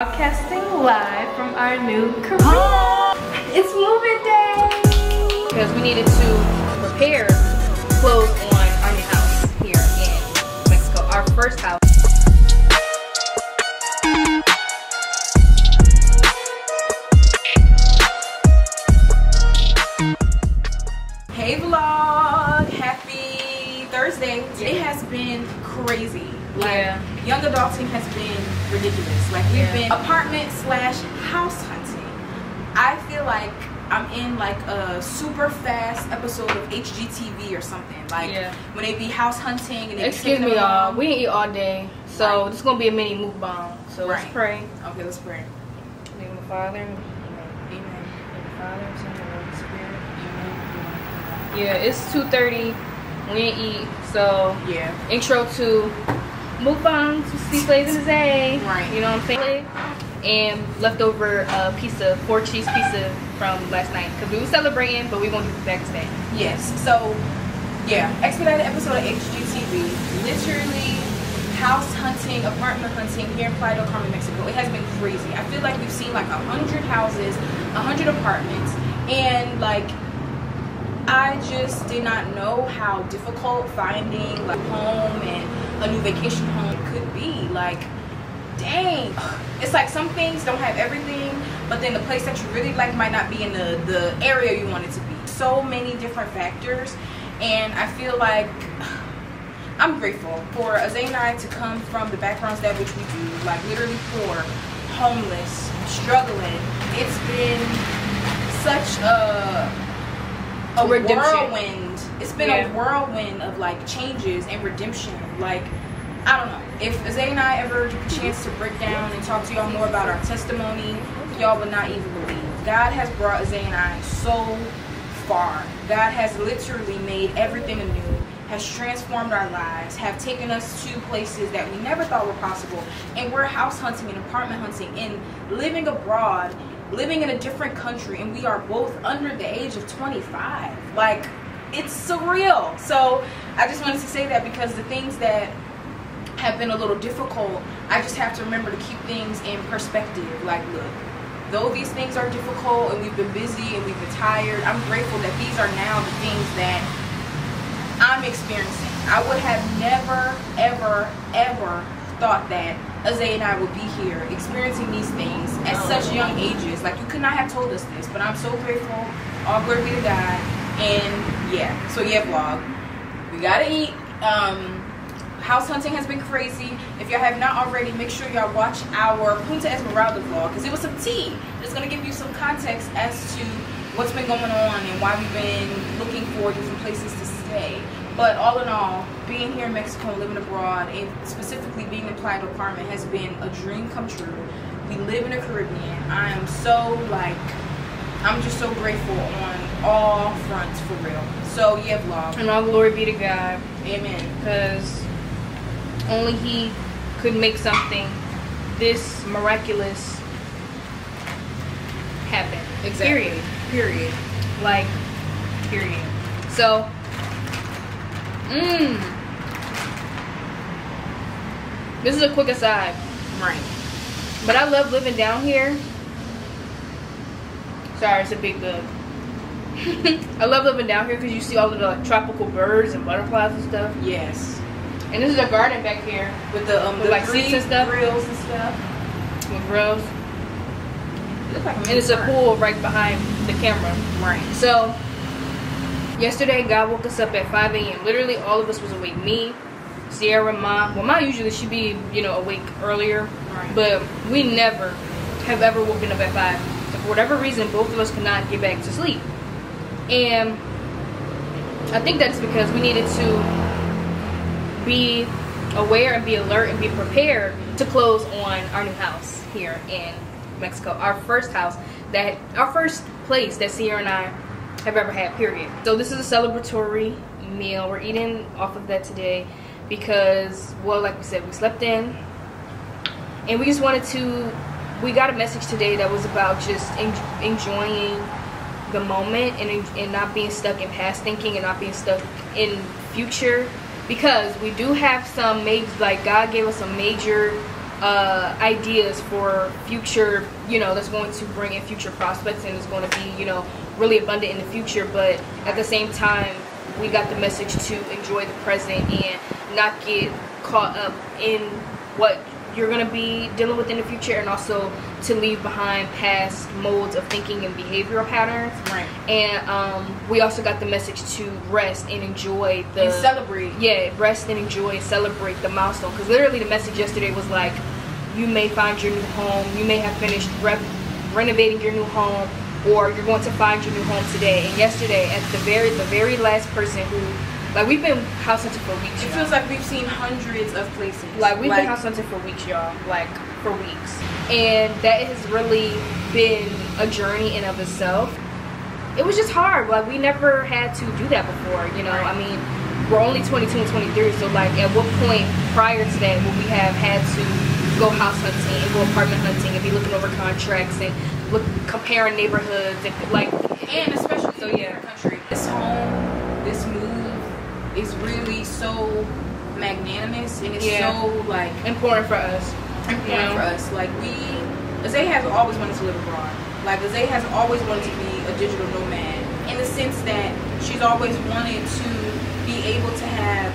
Broadcasting live from our new career. It's moving day! Because we needed to prepare clothes on our new house here in Mexico. Our first house. Hey vlog! Happy Thursday. Today has been crazy. Young adulting has been ridiculous. Like we've been apartment / house hunting. I feel like I'm in like a super fast episode of HGTV or something. Like when they be house hunting and they excuse me y'all, we didn't eat all day. So this is gonna be a mini mukbang. So let's pray. Okay, let's pray. In the name of the Father, Amen. In the Father, Son, and Holy Spirit. Amen. Yeah, it's 2:30. We didn't eat, so intro to mukbang to see Flavor in the day. Right. You know what I'm saying? And leftover pizza, 4-cheese pizza from last night because we were celebrating, but we won't do the next day. Yes. So expedited episode of HGTV. Literally house hunting, apartment hunting here in Playa del Carmen, Mexico. It has been crazy. I feel like we've seen like 100 houses, 100 apartments, and like I just did not know how difficult finding like home and a new vacation home could be. Like, dang, it's like some things don't have everything, but then the place that you really like might not be in the area you want it to be. So many different factors, and I feel like I'm grateful for Azay and I to come from the backgrounds that which we do, like literally poor, homeless, struggling. It's been such a whirlwind. It's been a whirlwind of like changes and redemption. Like, I don't know. If Azay and I ever get the chance to break down and talk to y'all more about our testimony, y'all would not even believe. God has brought Azay and I so far. God has literally made everything anew, has transformed our lives, have taken us to places that we never thought were possible. And we're house hunting and apartment hunting and living abroad, living in a different country, and we are both under the age of 25. Like, it's surreal. So I just wanted to say that because the things that have been a little difficult, I just have to remember to keep things in perspective. Like, look, though these things are difficult and we've been busy and we've been tired, I'm grateful that these are now the things that I'm experiencing. I would have never, ever thought that Azay and I would be here experiencing these things at such young ages. Like, you could not have told us this, but I'm so grateful. All glory be to God. And so vlog, we gotta eat. House hunting has been crazy. If y'all have not already, make sure y'all watch our Punta Esmeralda vlog, because it was some tea that's gonna give you some context as to what's been going on and why we've been looking for different places to stay. But all in all, being here in Mexico and living abroad, and specifically being in Playa del Carmen, has been a dream come true. We live in the Caribbean. I am so I'm just so grateful on all fronts, for real. So vlog. And all glory be to God. Amen. Because only He could make something this miraculous happen. Exactly. Period. Like, period. So, this is a quick aside. Right. But I love living down here. Sorry, it's a big bug. I love living down here because you see all of the like, tropical birds and butterflies and stuff. Yes. And this is a garden back here with the like seats and stuff, grills and stuff. With grills. Like and it's a pool right behind the camera. Right. So yesterday, God woke us up at 5 a.m. Literally, all of us was awake. Me, Sierra, Mom. Well, Mom usually she'd be awake earlier, but we never have ever woken up at 5. So for whatever reason, both of us could not get back to sleep. And I think that's because we needed to be aware and be alert and be prepared to close on our new house here in Mexico. Our first house, our first place that Sierra and I have ever had, period. So this is a celebratory meal. We're eating off of that today because, well, like we said, we slept in. And we just wanted to, we got a message today that was about just enjoying the moment and not being stuck in past thinking and not being stuck in future, because we do have some major, like God gave us some major ideas for future, that's going to bring in future prospects and is going to be, really abundant in the future. But at the same time, we got the message to enjoy the present and not get caught up in what you're going to be dealing with in the future, and also to leave behind past modes of thinking and behavioral patterns. Right. And we also got the message to rest and enjoy and celebrate. Yeah, rest and enjoy and celebrate the milestone. Because literally the message yesterday was like, you may find your new home, you may have finished renovating your new home, or you're going to find your new home today. And yesterday, at the very last person who, like, we've been house hunting for weeks. It feels like we've seen hundreds of places. Like, we've been house hunting for weeks, y'all. Like, for weeks. And that has really been a journey in of itself. It was just hard. Like, we never had to do that before, Right. I mean, we're only 22 and 23, so, like, at what point prior to that would we have had to go house hunting and go apartment hunting and be looking over contracts and comparing neighborhoods and, like... And especially so, in our country. This home, this move is really so magnanimous, and it's so, like... important for us. For us. Like, Azay has always wanted to live abroad. Like, Azay has always wanted to be a digital nomad, in the sense that she's always wanted to be able to have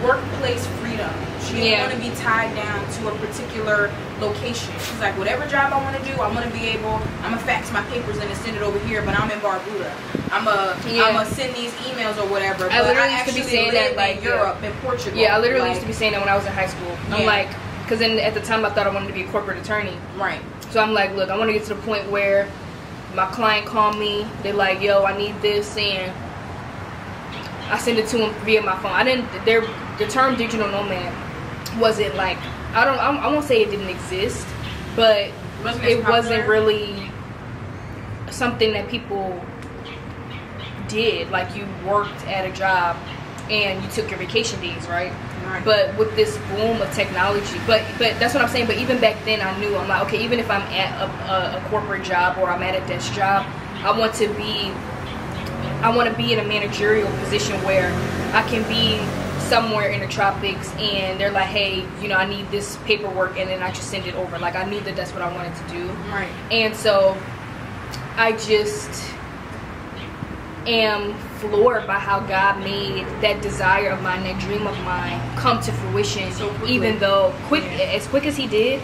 workplace freedom. She didn't want to be tied down to a particular location. She's like, whatever job I want to do, I want to be able, I'm going to fax my papers in and send it over here, but I'm in Barbuda. I'm going to send these emails or whatever. I literally used to be saying that, like, in Europe, in Portugal. Yeah, I literally used to be saying that when I was in high school. I'm like, because then at the time I thought I wanted to be a corporate attorney. Right. So I'm like, look, I want to get to the point where my client called me. They're like, yo, I need this, and I send it to them via my phone. The term digital nomad wasn't like, I won't say it didn't exist, but it wasn't really something that people did. Like, you worked at a job and you took your vacation days, right? Right. But with this boom of technology, but that's what I'm saying. But even back then, I knew, I'm like, okay, even if I'm at a corporate job or I'm at a desk job, I want to be in a managerial position where I can be somewhere in the tropics and they're like, hey, I need this paperwork, and then I just send it over. Like, I knew that that's what I wanted to do. Right. And so I just am floored by how God made that desire of mine, that dream of mine, come to fruition so quickly. Even though as quick as he did,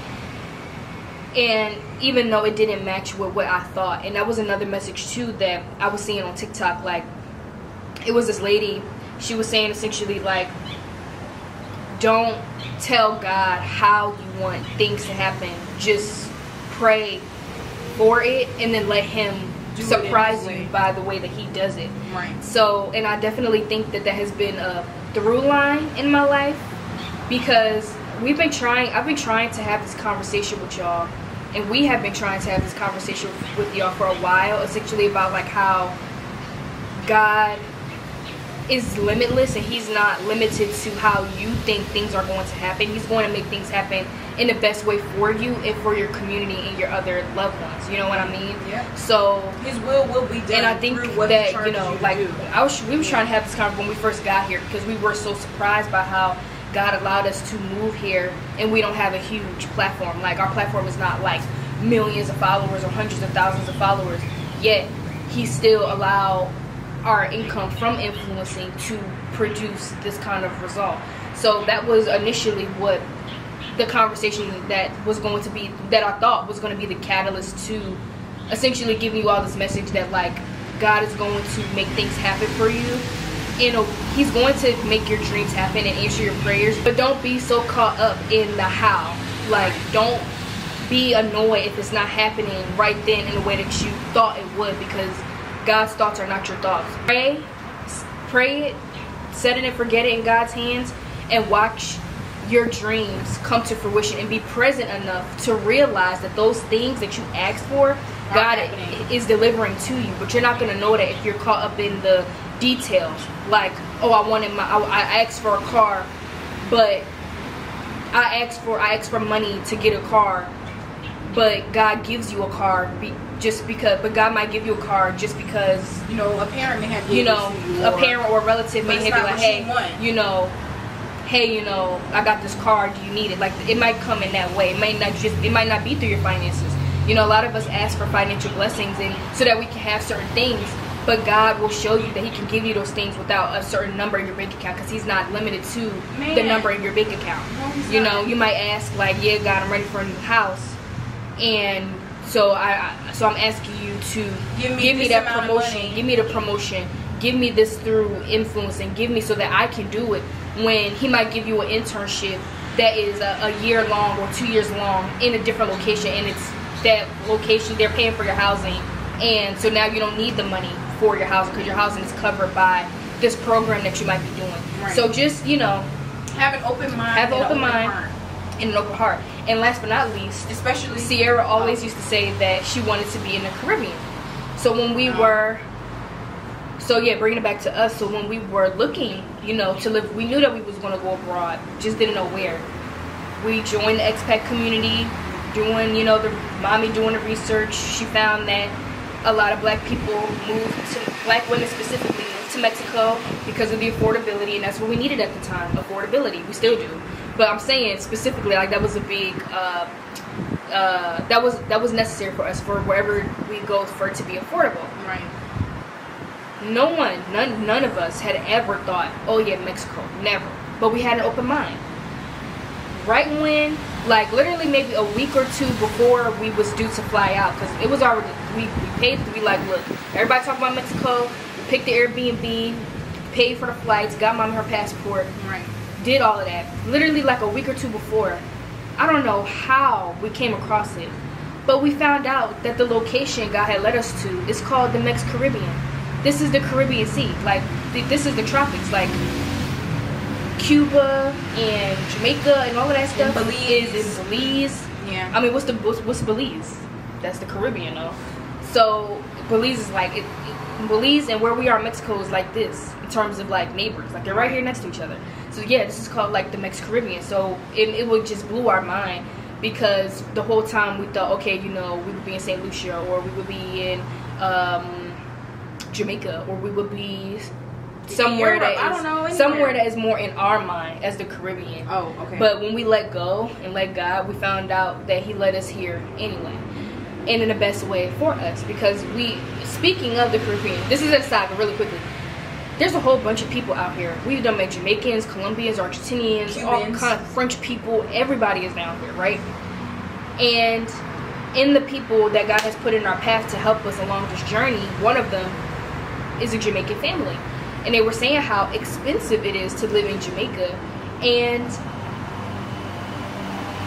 and even though it didn't match with what I thought. And that was another message too that I was seeing on TikTok. Like, it was this lady, she was saying essentially, like, don't tell God how you want things to happen, just pray for it and then let him surprise you by the way that he does it. Right. So, and I definitely think that has been a through line in my life, because I've been trying to have this conversation with y'all, and we have been trying to have this conversation with y'all for a while, essentially about like how God is limitless and he's not limited to how you think things are going to happen. He's going to make things happen in the best way for you and for your community and your other loved ones. You know what I mean? Yeah. So his will be done. And I think that, we were trying to have this conversation when we first got here, because we were so surprised by how God allowed us to move here and we don't have a huge platform. Like, our platform is not like millions of followers or hundreds of thousands of followers, yet he still allowed our income from influencing to produce this kind of result. So that was initially what the conversation that was going to be, that I thought was going to be the catalyst to essentially giving you all this message that, like, God is going to make things happen for you. He's going to make your dreams happen and answer your prayers, but don't be so caught up in the how. Like, don't be annoyed if it's not happening right then in the way that you thought it would, because God's thoughts are not your thoughts. Pray it, set it and forget it in God's hands, and watch your dreams come to fruition, and be present enough to realize that those things that you asked for, God is delivering to you. But you're not going to know that if you're caught up in the details. Like, oh, I asked for a car, but I asked for money to get a car, but God gives you a car but God might give you a car just because, a parent may have given it to you, a parent or a relative may have been like, hey, hey, you know, I got this car, do you need it? Like, it might come in that way. It might not be through your finances. You know, a lot of us ask for financial blessings and so that we can have certain things, but God will show you that he can give you those things without a certain number in your bank account, because he's not limited to the number in your bank account. No, you know, you might ask, like, yeah, God, I'm ready for a new house, and so I'm asking you to give me that promotion, give me the promotion, give me this through influence, and give me so that I can do it. When he might give you an internship that is a year long or 2 years long in a different location, and it's that location they're paying for your housing, and so now you don't need the money for your housing because your housing is covered by this program that you might be doing. Right. So just, you know, have an open mind, and an open heart. And last but not least, especially Sierra always used to say that she wanted to be in the Caribbean. So when we were, so yeah, bringing it back to us. So when we were looking, you know, to live, we knew that we was going to go abroad, just didn't know where. We joined the expat community, doing, you know, mommy doing the research. She found that a lot of black people black women specifically, moved to Mexico because of the affordability, and that's what we needed at the time, affordability. We still do. But I'm saying specifically, like, that was a big, that was necessary for us, for wherever we go, for it to be affordable. Right. None of us had ever thought, oh yeah, Mexico, never. But we had an open mind. Right when, like, literally maybe a week or two before we was due to fly out, because it was already, we paid to be like, look, everybody talking about Mexico, we picked the Airbnb, paid for the flights, got mom her passport, right, did all of that. Literally like a week or two before, I don't know how we came across it, but we found out that the location God had led us to is called the Mex Caribbean. This is the Caribbean Sea, like, this is the tropics, like, Cuba and Jamaica and all of that stuff is in Belize. Yeah. I mean, what's Belize? That's the Caribbean, though. So Belize is like Belize, and where we are, Mexico, is like this in terms of like neighbors. Like, they're right here next to each other. So yeah, this is called like the Mex Caribbean. So it would just blew our mind, because the whole time we thought, okay, you know, we would be in St. Lucia, or we would be in Jamaica, or we would be somewhere Europe, that is, I don't know, somewhere that is more in our mind as the Caribbean. Oh, okay. But when we let go and let God, we found out that he led us here anyway, and in the best way for us. Because speaking of the Caribbean, this is a side, but really quickly, there's a whole bunch of people out here. We've done met Jamaicans, Colombians, Argentinians, Cubans, all kind of French people. Everybody is down here, right? And in the people that God has put in our path to help us along this journey, one of them is a Jamaican family. And they were saying how expensive it is to live in Jamaica. And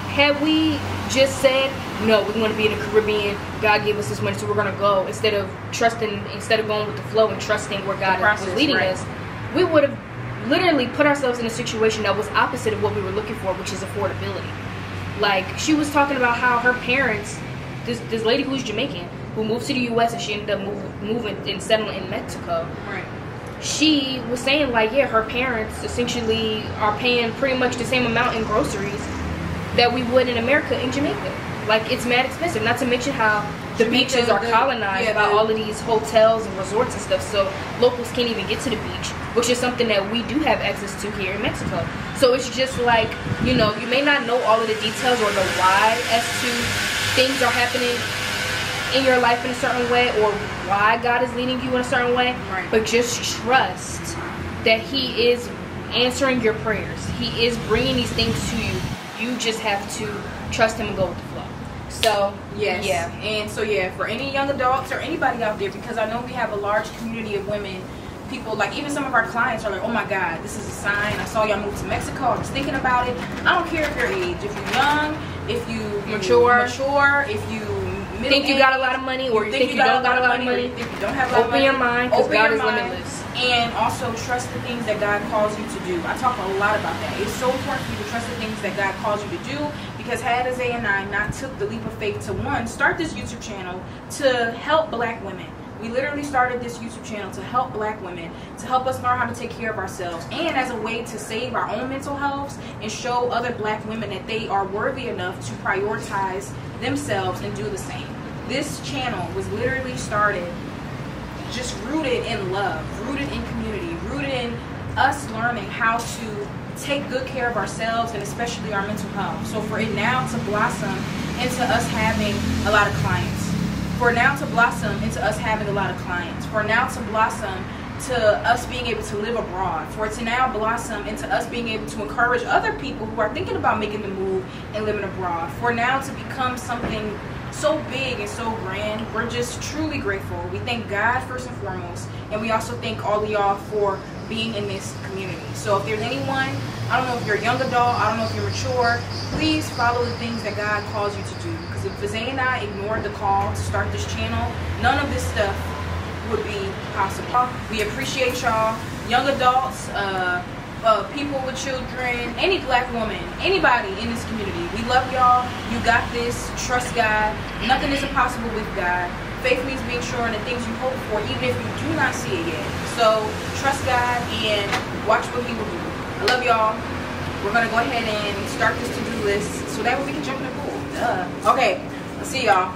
had we just said, no, we want to be in the Caribbean, God gave us this money, so we're going to go, instead of going with the flow and trusting where God was leading us, we would have literally put ourselves in a situation that was opposite of what we were looking for, which is affordability. Like, she was talking about how her parents, this lady who's Jamaican, who moved to the U.S. and she ended up moving and settling in Mexico. Right. She was saying, like, yeah, her parents essentially are paying pretty much the same amount in groceries that we would in America in Jamaica. Like, it's mad expensive. Not to mention how the beaches are colonized by all of these hotels and resorts and stuff, so locals can't even get to the beach, which is something that we do have access to here in Mexico. So it's just like, you know, you may not know all of the details or the why as to things are happening in your life in a certain way, or why God is leading you in a certain way, right, but just trust that he is answering your prayers. He is bringing these things to you. You just have to trust him and go with the flow. So yes, yeah. And so yeah, for any young adults or anybody out there, because I know we have a large community of women, people, like even some of our clients are like, oh my God, this is a sign. I saw y'all move to Mexico. I was thinking about it. I don't care if your age, if you're young, if you mature, if you think you got a lot of money, or you think you don't got a lot of money, if you don't have a lot of money, open your mind, because God is limitless. And also trust the things that God calls you to do. I talk a lot about that. It's so important for you to trust the things that God calls you to do, because had Isaiah and I not took the leap of faith to, one, start this YouTube channel to help black women. We literally started this YouTube channel to help black women, to help us learn how to take care of ourselves, and as a way to save our own mental health and show other black women that they are worthy enough to prioritize themselves and do the same. This channel was literally started just rooted in love, rooted in community, rooted in us learning how to take good care of ourselves and especially our mental health. So for it now to blossom into us having a lot of clients, for now to blossom into us having a lot of clients, for now to blossom to us being able to live abroad, for it to now blossom into us being able to encourage other people who are thinking about making the move and living abroad, for now to become something so big and so grand. We're just truly grateful. We thank God first and foremost, and we also thank all of y'all for being in this community. So if there's anyone, I don't know if you're a young adult, I don't know if you're mature, please follow the things that God calls you to do. Because if Zay and I ignored the call to start this channel, none of this stuff would be possible. We appreciate y'all, young adults, people with children, any black woman, anybody in this community. We love y'all. You got this. Trust God. Nothing is impossible with God. Faith means being sure in the things you hope for, even if you do not see it yet. So trust God and watch what He will do. I love y'all. We're gonna go ahead and start this to-do list so that way we can jump in the pool. Duh. Okay. I'll see y'all.